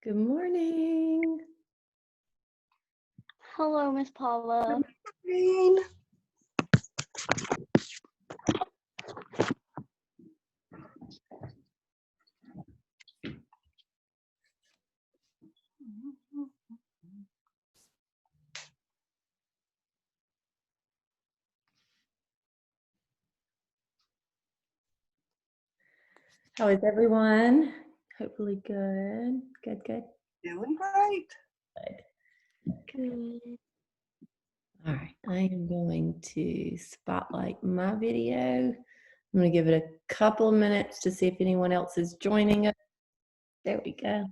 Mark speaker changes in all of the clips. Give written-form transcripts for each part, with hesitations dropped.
Speaker 1: Good morning.
Speaker 2: Hello, Miss Paula.
Speaker 3: Green.
Speaker 1: How is everyone? Hopefully good. Good.
Speaker 3: Doing great.
Speaker 2: Good.
Speaker 1: All right, I am going to spotlight my video. I'm going to give it a couple of minutes to see if anyone else is joining us. There we go.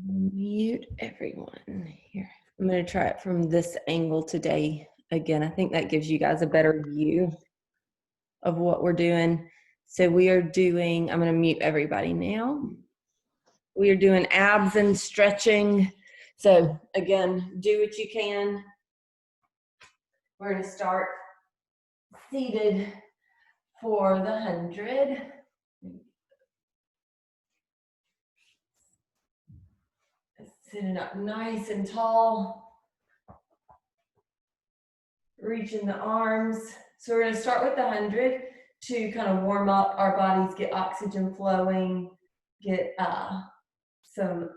Speaker 1: Mute everyone here. I'm going to try it from this angle today. Again, I think that gives you guys a better view of what we're doing. So we are doing, I'm going to mute everybody now. We are doing abs and stretching. So again, do what you can. We're going to start seated for the 100. Sitting up nice and tall. Reaching the arms. So we're going to start with the 100 to kind of warm up our bodies, get oxygen flowing, get some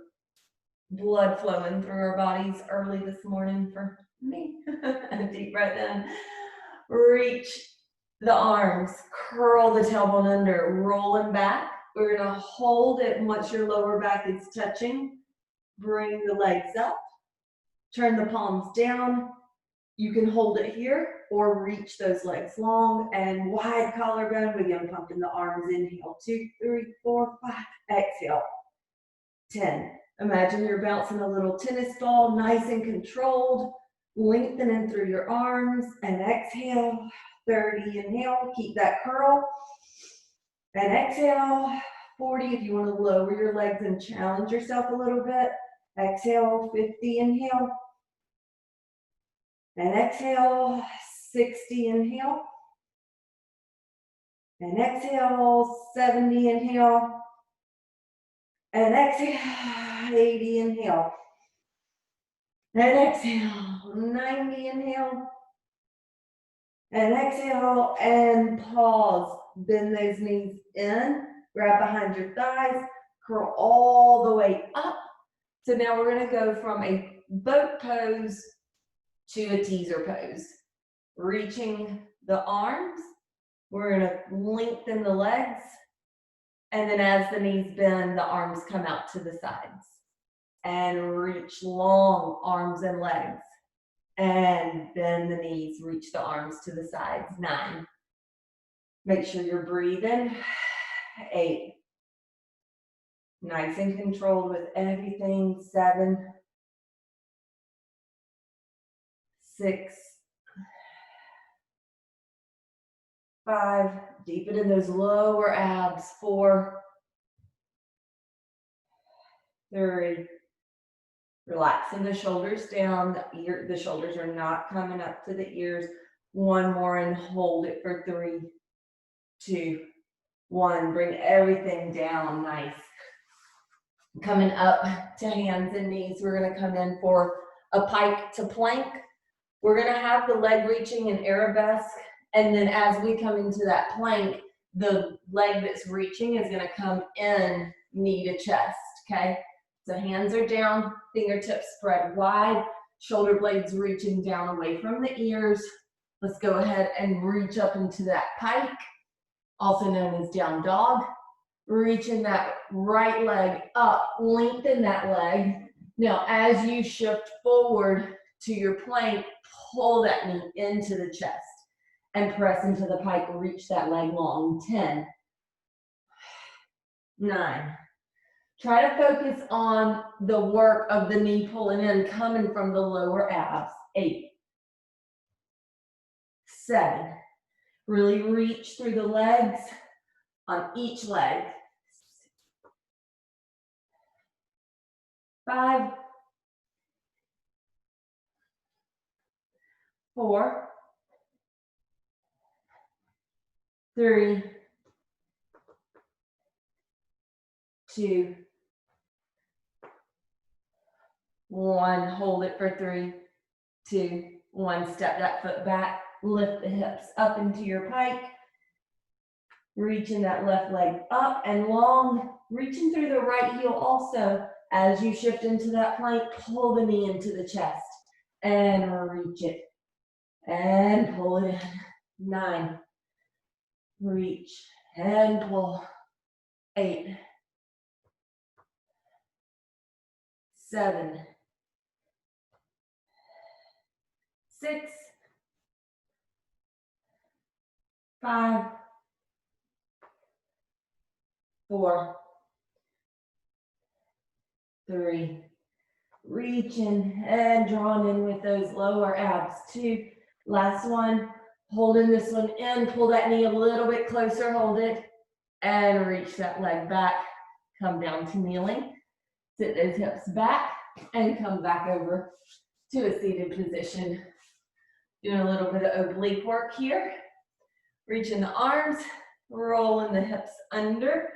Speaker 1: blood flowing through our bodies early this morning for me. A deep breath in. Reach the arms, curl the tailbone under, rolling back. We're going to hold it once your lower back is touching. Bring the legs up. Turn the palms down. You can hold it here or reach those legs long and wide collarbone. Begin pumping the arms. Inhale, 2, 3, 4, 5. Exhale, 10. Imagine you're bouncing a little tennis ball, nice and controlled, lengthening through your arms, and exhale, 30, inhale, keep that curl, and exhale, 40, if you want to lower your legs and challenge yourself a little bit, exhale, 50, inhale, and exhale, 60, inhale, and exhale, 70, inhale, and exhale, 80, inhale. And exhale, 90, inhale. And exhale, and pause. Bend those knees in, grab behind your thighs, curl all the way up. So now we're gonna go from a boat pose to a teaser pose. Reaching the arms, we're gonna lengthen the legs. And then as the knees bend, the arms come out to the sides. And reach long arms and legs. And bend the knees, reach the arms to the sides. 9. Make sure you're breathing. 8. Nice and controlled with everything. 7. 6. 5. Deepen in those lower abs. 4. 3. Relaxing the shoulders down. The shoulders are not coming up to the ears. 1 more and hold it for 3, 2, 1. Bring everything down. Nice. Coming up to hands and knees. We're going to come in for a pike to plank. We're going to have the leg reaching in arabesque. And then as we come into that plank, the leg that's reaching is going to come in knee to chest. Okay. So hands are down, fingertips spread wide, shoulder blades reaching down away from the ears. Let's go ahead and reach up into that pike, also known as down dog. Reaching that right leg up, lengthen that leg. Now, as you shift forward to your plank, pull that knee into the chest and press into the pike, reach that leg long. 10, 9. Try to focus on the work of the knee pulling in, coming from the lower abs. 8, 7. Really reach through the legs on each leg. 5, 4, 3, 2, 1. Hold it for 3, 2, 1. Step that foot back. Lift the hips up into your pike. Reaching that left leg up and long. Reaching through the right heel also. As you shift into that plank, pull the knee into the chest. And reach it. And pull it in. 9. Reach and pull. 8. 7. 6. 5. 4. 3. Reaching and drawing in with those lower abs. 2. Last one. Holding this one in. Pull that knee a little bit closer. Hold it. And reach that leg back. Come down to kneeling. Sit those hips back and come back over to a seated position. Doing a little bit of oblique work here. Reaching the arms. Rolling the hips under.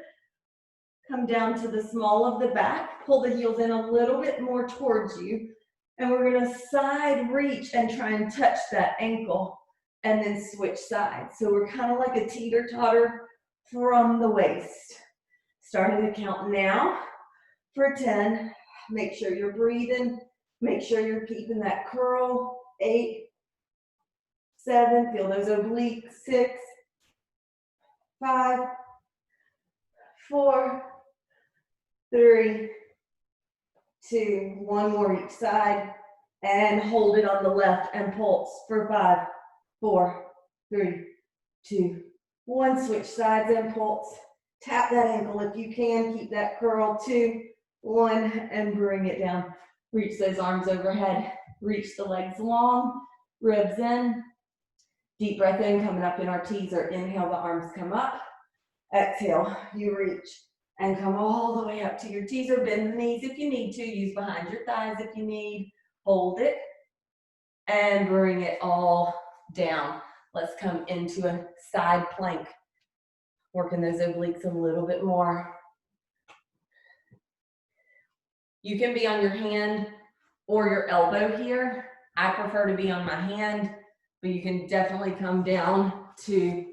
Speaker 1: Come down to the small of the back. Pull the heels in a little bit more towards you. And we're going to side reach and try and touch that ankle. And then switch sides. So we're kind of like a teeter-totter from the waist. Starting to count now for 10. Make sure you're breathing. Make sure you're keeping that curl. 8, 7. Feel those obliques. 6, 5, 4, 3, 2, 1 more each side, and hold it on the left and pulse for 5, 4, 3, 2, 1. Switch sides and pulse. Tap that ankle if you can. Keep that curl. 2, 1, and bring it down. Reach those arms overhead. Reach the legs long, ribs in. Deep breath in, coming up in our teaser. Inhale, the arms come up. Exhale, you reach and come all the way up to your teaser. Bend the knees if you need to. Use behind your thighs if you need. Hold it and bring it all down. Let's come into a side plank. Working those obliques a little bit more. You can be on your hand or your elbow here. I prefer to be on my hand, but you can definitely come down to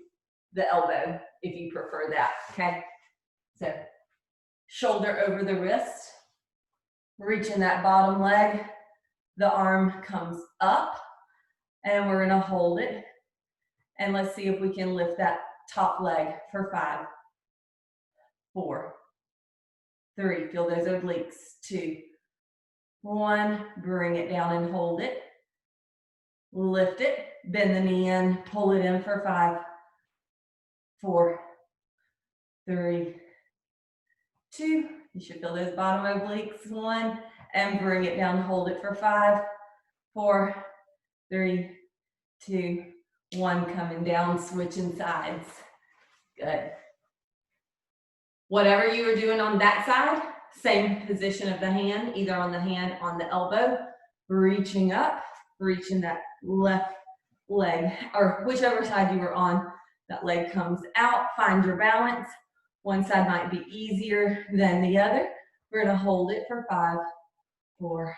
Speaker 1: the elbow if you prefer that, okay? So shoulder over the wrist, reaching that bottom leg, the arm comes up, and we're gonna hold it. And let's see if we can lift that top leg for 5, 4, 3, feel those obliques. 2, 1, bring it down and hold it. Lift it, bend the knee in, pull it in for 5, 4, 3, 2. You should feel those bottom obliques. 1, and bring it down, hold it for 5, 4, 3, 2, 1. Coming down, switching sides. Good. Whatever you were doing on that side, same position of the hand, either on the hand, on the elbow, reaching up, reaching that left leg, or whichever side you were on, that leg comes out. Find your balance. One side might be easier than the other. We're gonna hold it for 5, 4,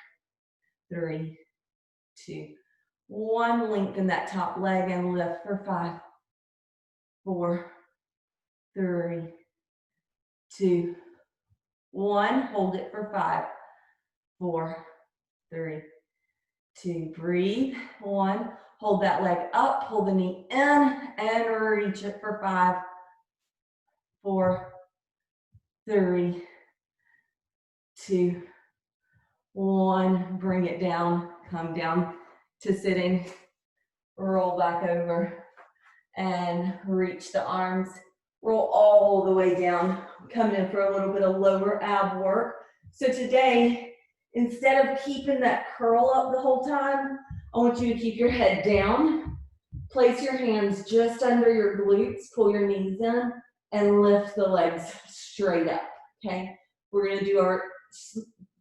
Speaker 1: 3, 2, 1. Lengthen that top leg and lift for 5, 4, 3, 2, 1. Hold it for 5, 4, 3, 2. Breathe. 1. Hold that leg up, pull the knee in, and reach it for 5, 4, 3, 2, 1. Bring it down, come down to sitting, roll back over, and reach the arms. Roll all the way down, coming in for a little bit of lower ab work. So today, instead of keeping that curl up the whole time, I want you to keep your head down. Place your hands just under your glutes, pull your knees in, and lift the legs straight up, okay? We're gonna do our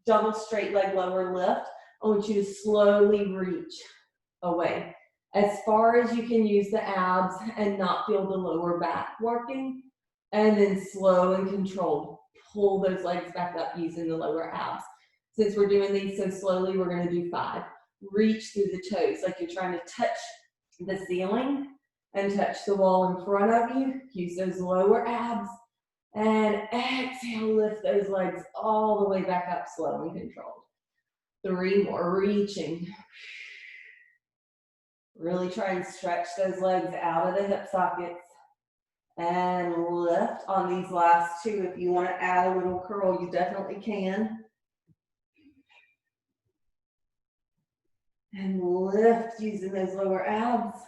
Speaker 1: double straight leg lower lift. I want you to slowly reach away as far as you can use the abs and not feel the lower back working. And then slow and controlled, pull those legs back up using the lower abs. Since we're doing these so slowly, we're going to do 5. Reach through the toes like you're trying to touch the ceiling and touch the wall in front of you. Use those lower abs. And exhale, lift those legs all the way back up, slow and controlled. 3 more, reaching. Really try and stretch those legs out of the hip sockets. And lift on these last 2. If you want to add a little curl, you definitely can. And lift using those lower abs.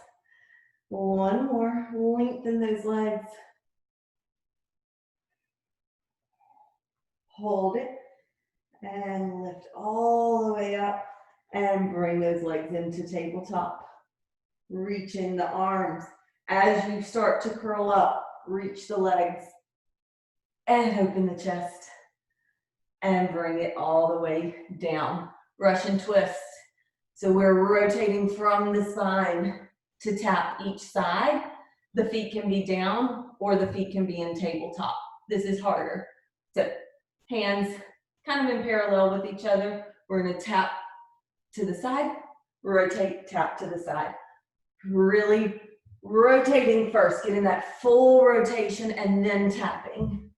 Speaker 1: 1 more, lengthen those legs. Hold it and lift all the way up and bring those legs into tabletop. Reach in the arms. As you start to curl up, reach the legs and open the chest and bring it all the way down. Russian twist. So we're rotating from the spine to tap each side. The feet can be down or the feet can be in tabletop. This is harder. So hands kind of in parallel with each other. We're going to tap to the side, rotate, tap to the side. Really rotating first, getting that full rotation and then tapping.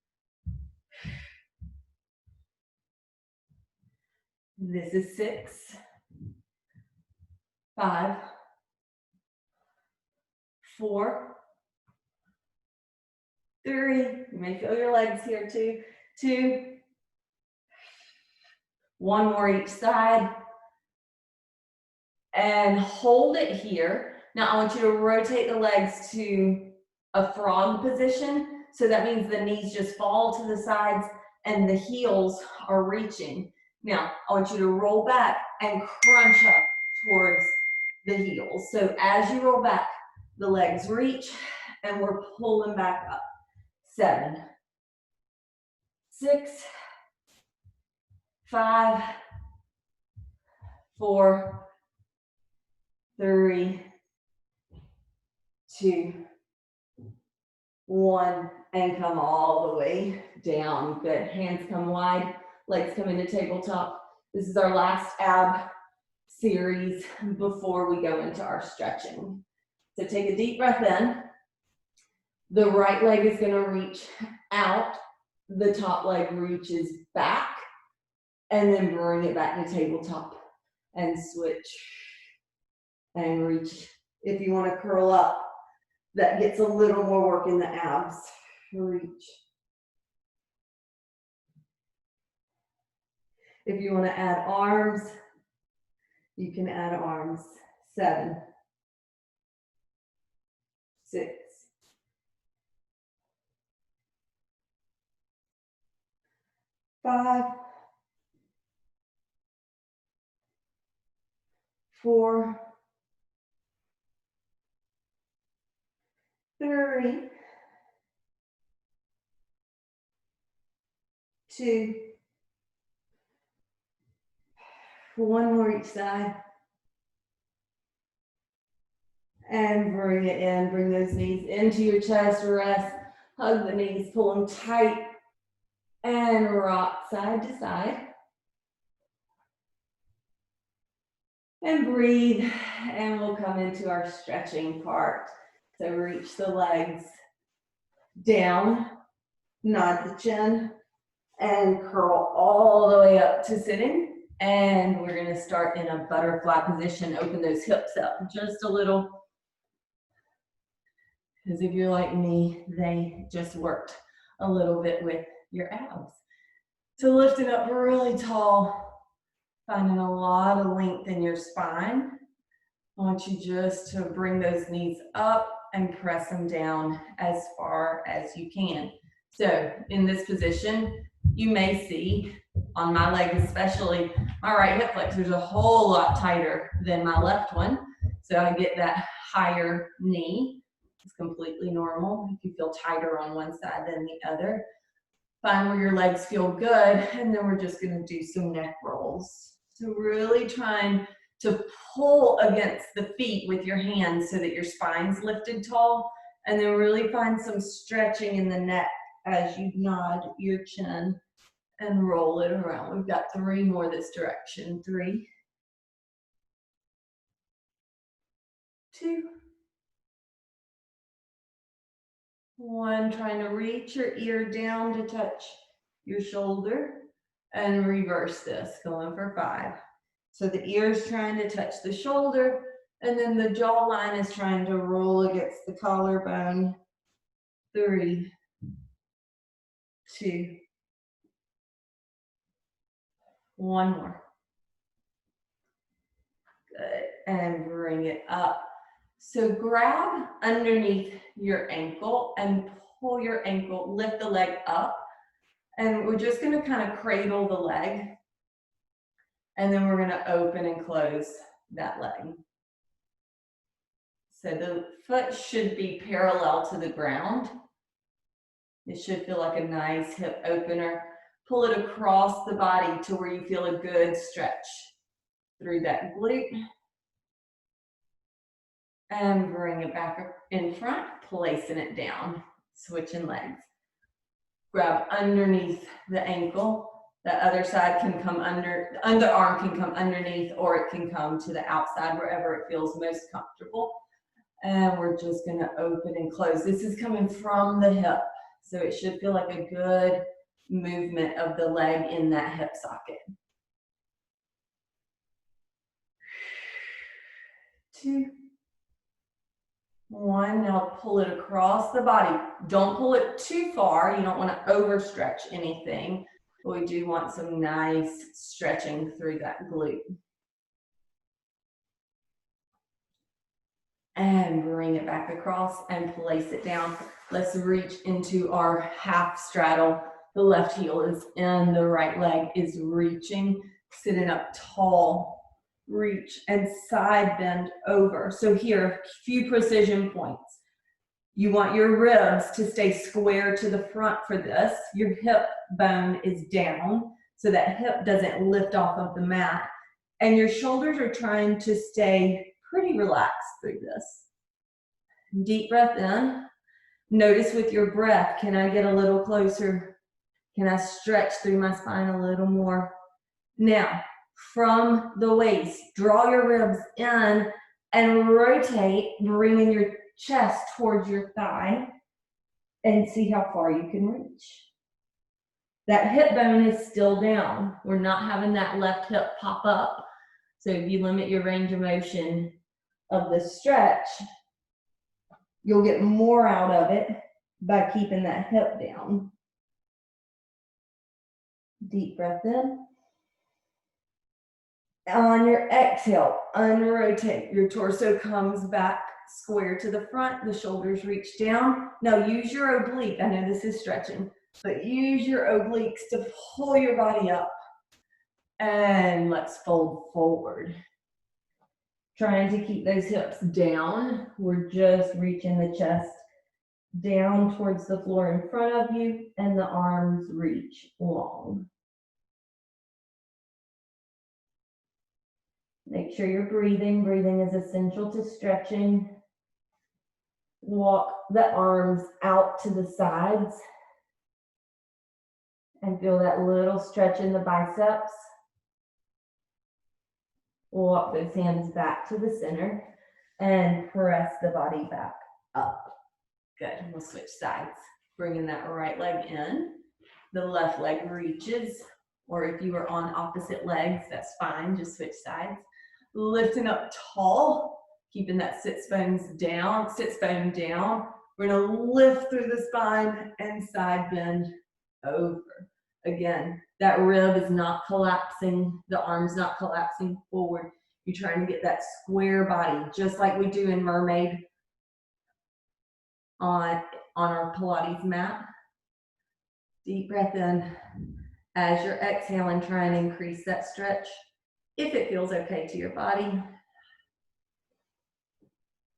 Speaker 1: This is 6, 5, 4, 3. You may feel your legs here too. 2. 1 more each side. And hold it here. Now I want you to rotate the legs to a frog position. So that means the knees just fall to the sides and the heels are reaching. Now I want you to roll back and crunch up towards the heels. So as you roll back, the legs reach and we're pulling back up. 7, 6, 5, 4, 3, 2, 1, and come all the way down. Good. Hands come wide, legs come into tabletop. This is our last ab series before we go into our stretching. So take a deep breath in. The right leg is going to reach out. The top leg reaches back. And then bring it back to tabletop. And switch. And reach. If you want to curl up, that gets a little more work in the abs. Reach. If you want to add arms, you can add arms. 7, 6, 5, 4, 3, 2, 1 more each side. And bring it in, bring those knees into your chest, rest, hug the knees, pull them tight, and rock side to side. And breathe, and we'll come into our stretching part. So reach the legs down, nod the chin, and curl all the way up to sitting. And we're gonna start in a butterfly position, open those hips up just a little. Because if you're like me, they just worked a little bit with your abs. So lifting up really tall, finding a lot of length in your spine. I want you just to bring those knees up and press them down as far as you can. So in this position, you may see on my leg especially, my right hip flexor is a whole lot tighter than my left one. So I get that higher knee. It's completely normal if you feel tighter on one side than the other. Find where your legs feel good, and then we're just gonna do some neck rolls. So really trying to pull against the feet with your hands so that your spine's lifted tall, and then really find some stretching in the neck as you nod your chin and roll it around. We've got 3 more this direction. 3, 2, 1. Trying to reach your ear down to touch your shoulder, and reverse this, going for 5. So the ear is trying to touch the shoulder, and then the jawline is trying to roll against the collarbone. 3, 2, 1 more. Good, and bring it up. So grab underneath your ankle and pull your ankle, lift the leg up, and we're just gonna kind of cradle the leg, and then we're gonna open and close that leg. So the foot should be parallel to the ground. It should feel like a nice hip opener. Pull it across the body to where you feel a good stretch through that glute. And bring it back in front, placing it down, switching legs. Grab underneath the ankle. The other side can come under, the underarm can come underneath, or it can come to the outside, wherever it feels most comfortable. And we're just gonna open and close. This is coming from the hip, so it should feel like a good movement of the leg in that hip socket. 2, 1. Now pull it across the body. Don't pull it too far. You don't want to overstretch anything, but we do want some nice stretching through that glute. And bring it back across and place it down. Let's reach into our half straddle. The left heel is in, the right leg is reaching, sitting up tall. Reach and side bend over. So here, a few precision points. You want your ribs to stay square to the front for this. Your hip bone is down, so that hip doesn't lift off of the mat. And your shoulders are trying to stay pretty relaxed through this. Deep breath in. Notice with your breath, can I get a little closer? Can I stretch through my spine a little more? Now, from the waist, draw your ribs in and rotate, bringing your chest towards your thigh, and see how far you can reach. That hip bone is still down. We're not having that left hip pop up. So if you limit your range of motion of the stretch, you'll get more out of it by keeping that hip down. Deep breath in. On your exhale, unrotate. Your torso comes back square to the front. The shoulders reach down. Now use your oblique. I know this is stretching, but use your obliques to pull your body up. And let's fold forward. Trying to keep those hips down. We're just reaching the chest down towards the floor in front of you, and the arms reach long. Make sure you're breathing. Breathing is essential to stretching. Walk the arms out to the sides and feel that little stretch in the biceps. Walk those hands back to the center and press the body back up. Good. We'll switch sides. Bringing that right leg in. The left leg reaches, or if you are on opposite legs, that's fine. Just switch sides. Lifting up tall, keeping that sits bone down. We're gonna lift through the spine and side bend over. Again, that rib is not collapsing, the arm's not collapsing forward. You're trying to get that square body, just like we do in Mermaid on our Pilates mat. Deep breath in. As you're exhaling, try and increase that stretch if it feels okay to your body.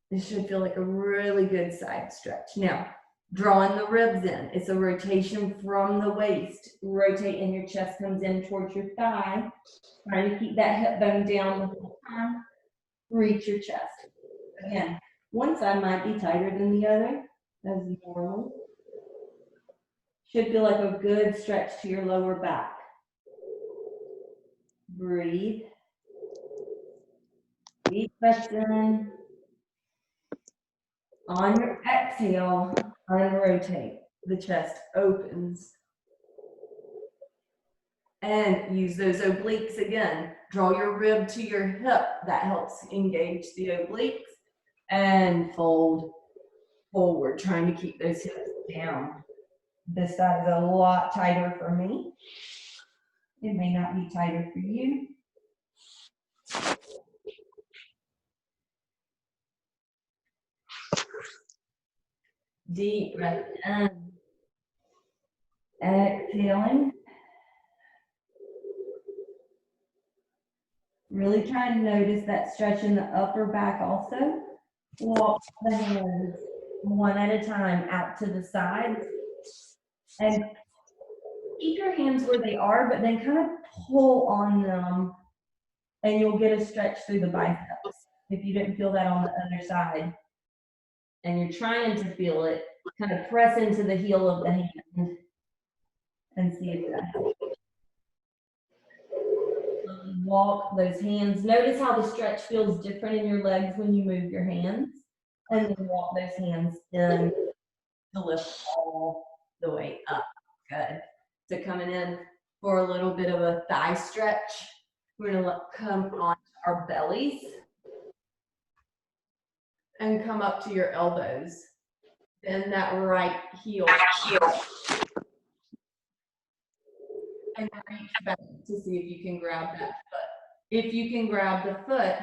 Speaker 1: This should feel like a really good side stretch. Now, drawing the ribs in. It's a rotation from the waist. Rotate and your chest comes in towards your thigh. Trying to keep that hip bone down the whole time. Reach your chest. Again, one side might be tighter than the other. That's normal. Should feel like a good stretch to your lower back. Breathe. Deep breath in. On your exhale, unrotate. The chest opens. And use those obliques again. Draw your rib to your hip. That helps engage the obliques. And fold forward, trying to keep those hips down. This side is a lot tighter for me. It may not be tighter for you. Deep breath in. Exhaling. Really try to notice that stretch in the upper back also. Walk the hands one at a time out to the sides. And keep your hands where they are, but then kind of pull on them and you'll get a stretch through the biceps. If you didn't feel that on the other side and you're trying to feel it, kind of press into the heel of the hand and see if that helps. Walk those hands. Notice how the stretch feels different in your legs when you move your hands. And then walk those hands in to lift all the way up. Good. So coming in for a little bit of a thigh stretch. We're going to come on our bellies and come up to your elbows. Bend that right heel. And reach back to see if you can grab that foot. If you can grab the foot,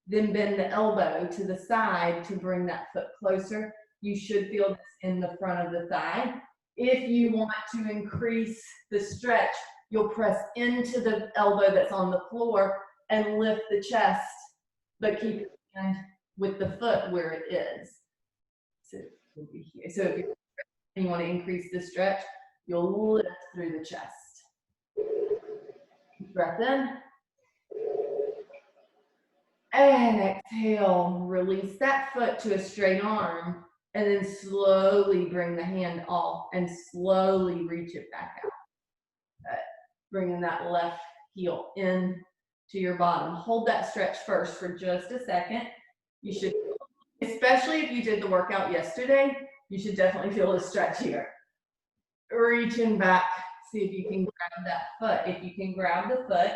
Speaker 1: then bend the elbow to the side to bring that foot closer. You should feel this in the front of the thigh. If you want to increase the stretch, you'll press into the elbow that's on the floor and lift the chest, but keep your hand with the foot where it is. So it'll be here. So if you want to increase the stretch, you'll lift through the chest. Breath in. And exhale, release that foot to a straight arm, and then slowly bring the hand off and slowly reach it back out. Bringing that left heel in to your bottom. Hold that stretch first for just a second. You should, especially if you did the workout yesterday, you should definitely feel a stretch here. Reaching back, see if you can grab that foot. If you can grab the foot,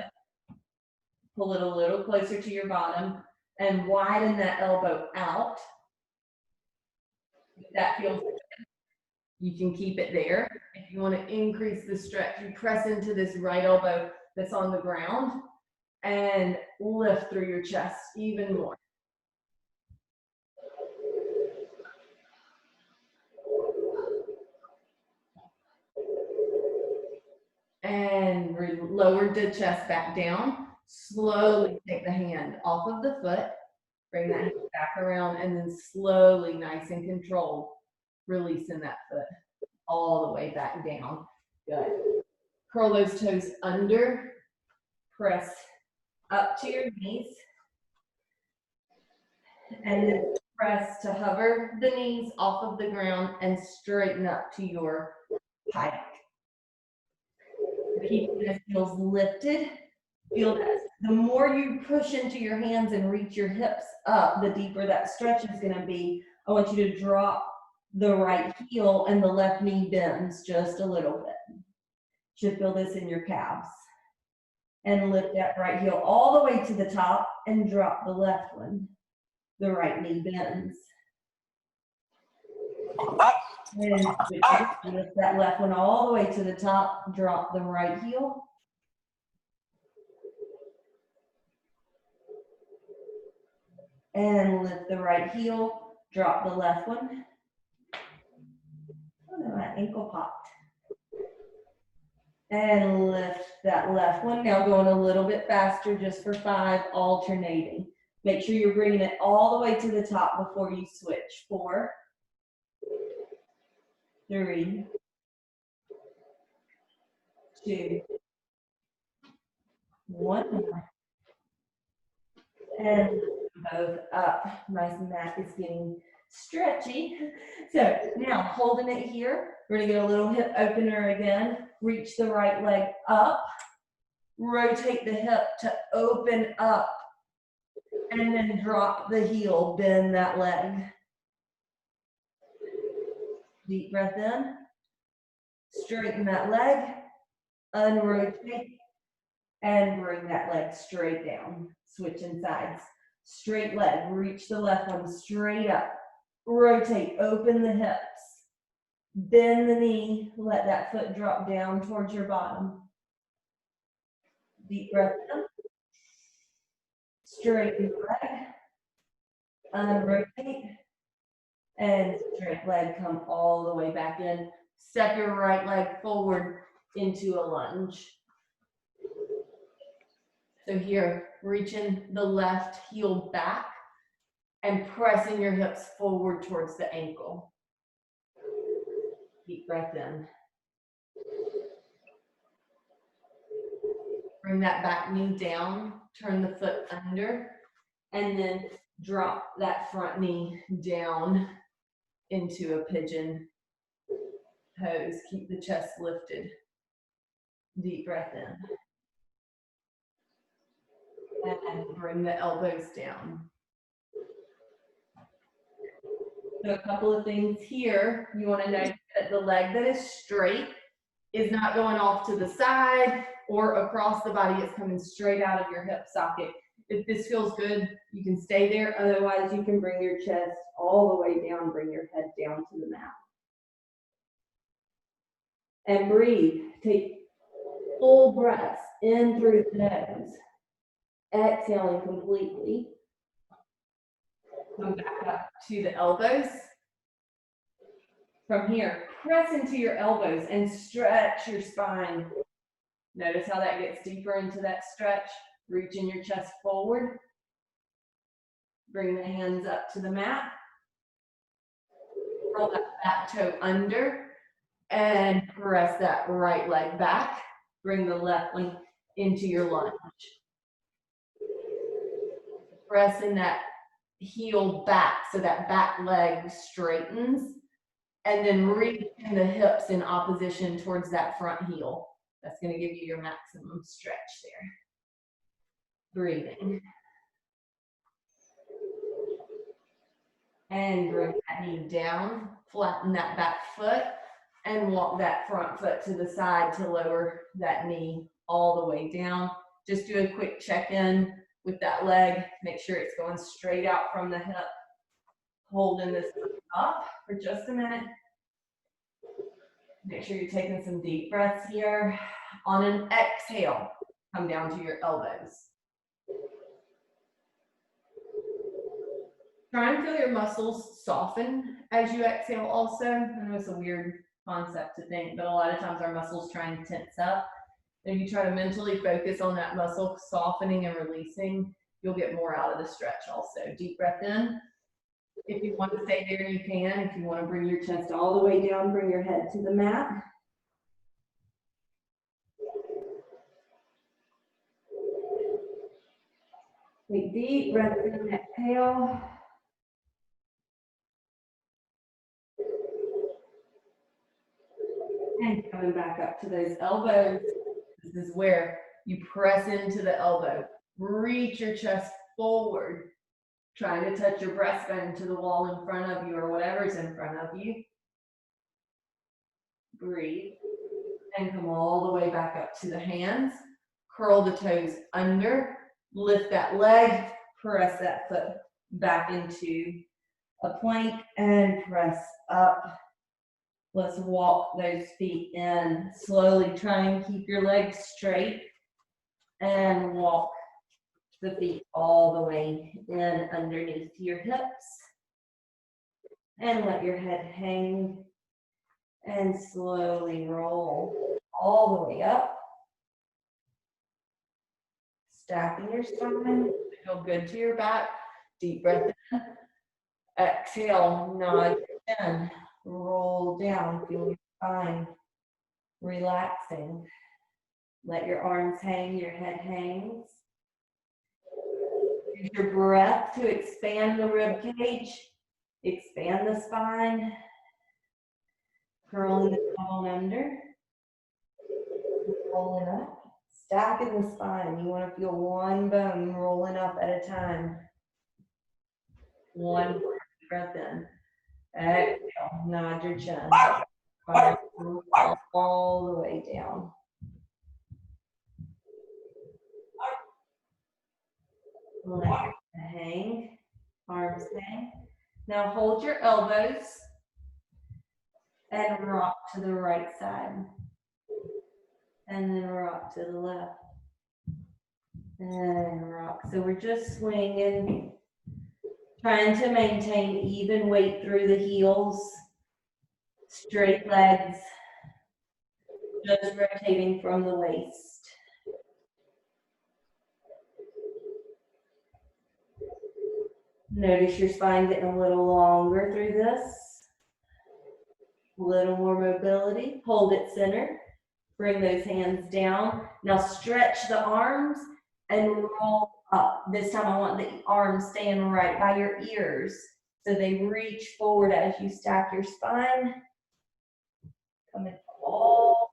Speaker 1: pull it a little closer to your bottom and widen that elbow out. If that feels good, you can keep it there. If you want to increase the stretch, you press into this right elbow that's on the ground and lift through your chest even more. And lower the chest back down. Slowly take the hand off of the foot. Bring that hand back around and then slowly, nice and controlled, releasing that foot all the way back down. Good. Curl those toes under. Press up to your knees. And then press to hover the knees off of the ground and straighten up to your pike. Keep the heels lifted. Feel that the more you push into your hands and reach your hips up, the deeper that stretch is going to be. I want you to drop the right heel and the left knee bends just a little bit. Should feel this in your calves. And lift that right heel all the way to the top and drop the left one. The right knee bends. And lift that left one all the way to the top, drop the right heel. And lift the right heel, drop the left one. Oh no, my ankle popped. And lift that left one. Now going a little bit faster just for 5, alternating. Make sure you're bringing it all the way to the top before you switch. 4, 3, 2, 1. And both up. My mat is getting stretchy. So now holding it here, we're gonna get a little hip opener again. Reach the right leg up. Rotate the hip to open up. And then drop the heel, bend that leg. Deep breath in. Straighten that leg. Unrotate. And bring that leg straight down. Switching sides. Straight leg. Reach the left one straight up. Rotate. Open the hips. Bend the knee. Let that foot drop down towards your bottom. Deep breath in. Straighten the leg. Unrotate. And straight leg, come all the way back in. Step your right leg forward into a lunge. So here, reaching the left heel back and pressing your hips forward towards the ankle. Deep breath in. Bring that back knee down, turn the foot under, and then drop that front knee down into a pigeon pose. Keep the chest lifted. Deep breath in. And bring the elbows down. So a couple of things here. You want to know that the leg that is straight is not going off to the side or across the body. It's coming straight out of your hip socket. If this feels good, you can stay there. Otherwise, you can bring your chest all the way down, bring your head down to the mat. And breathe. Take full breaths in through the nose. Exhaling completely. Come back up to the elbows. From here, press into your elbows and stretch your spine. Notice how that gets deeper into that stretch. Reaching your chest forward. Bring the hands up to the mat. Roll that back toe under and press that right leg back. Bring the left one into your lunge. Pressing that heel back so that back leg straightens, and then reaching the hips in opposition towards that front heel. That's going to give you your maximum stretch there. Breathing. And bring that knee down, flatten that back foot, and walk that front foot to the side to lower that knee all the way down. Just do a quick check-in with that leg. Make sure it's going straight out from the hip. Holding this up for just a minute. Make sure you're taking some deep breaths here. On an exhale, come down to your elbows. Try and feel your muscles soften as you exhale also. I know it's a weird concept to think, but a lot of times our muscles try and tense up. If you try to mentally focus on that muscle softening and releasing, you'll get more out of the stretch also. Deep breath in. If you want to stay there, you can. If you want to bring your chest all the way down, bring your head to the mat. Take deep breath in, exhale. And coming back up to those elbows. This is where you press into the elbow. Reach your chest forward. Trying to touch your breastbone to the wall in front of you or whatever's in front of you. Breathe. And come all the way back up to the hands. Curl the toes under. Lift that leg. Press that foot back into a plank and press up. Let's walk those feet in. Slowly try and keep your legs straight and walk the feet all the way in underneath your hips. And let your head hang and slowly roll all the way up. Stacking your spine. Feel good to your back. Deep breath in. Exhale, nod your chin. roll down, feel your spine relaxing. Let your arms hang, your head hangs. Use your breath to expand the rib cage, expand the spine, curling the bone under, rolling up, stacking the spine. You want to feel one bone rolling up at a time. One breath in. Exhale, nod your chin. All the way down. Let hang, arms hang. Now hold your elbows and rock to the right side. And then rock to the left. And rock. So we're just swinging, trying to maintain even weight through the heels, straight legs, just rotating from the waist. Notice your spine getting a little longer through this. A little more mobility. Hold it centered. Bring those hands down. Now stretch the arms and roll up. This time I want the arms staying right by your ears. So they reach forward as you stack your spine. Coming all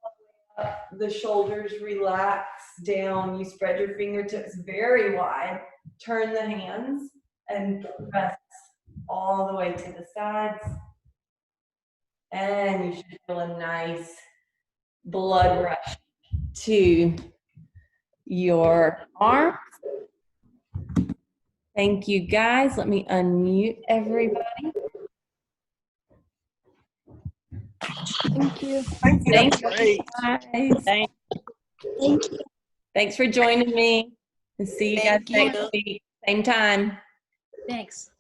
Speaker 1: the way up. The shoulders relax down. You spread your fingertips very wide. Turn the hands and press all the way to the sides. And you should feel a nice blood rush to your arms. Thank you, guys. Let me unmute everybody.
Speaker 2: Thank you.
Speaker 3: Thank you.
Speaker 1: Thank
Speaker 3: That's
Speaker 1: you,
Speaker 3: great.
Speaker 1: guys.
Speaker 2: Thank you.
Speaker 1: Thanks for joining me. See you guys
Speaker 2: Thank you.
Speaker 1: next week. Same time.
Speaker 2: Thanks.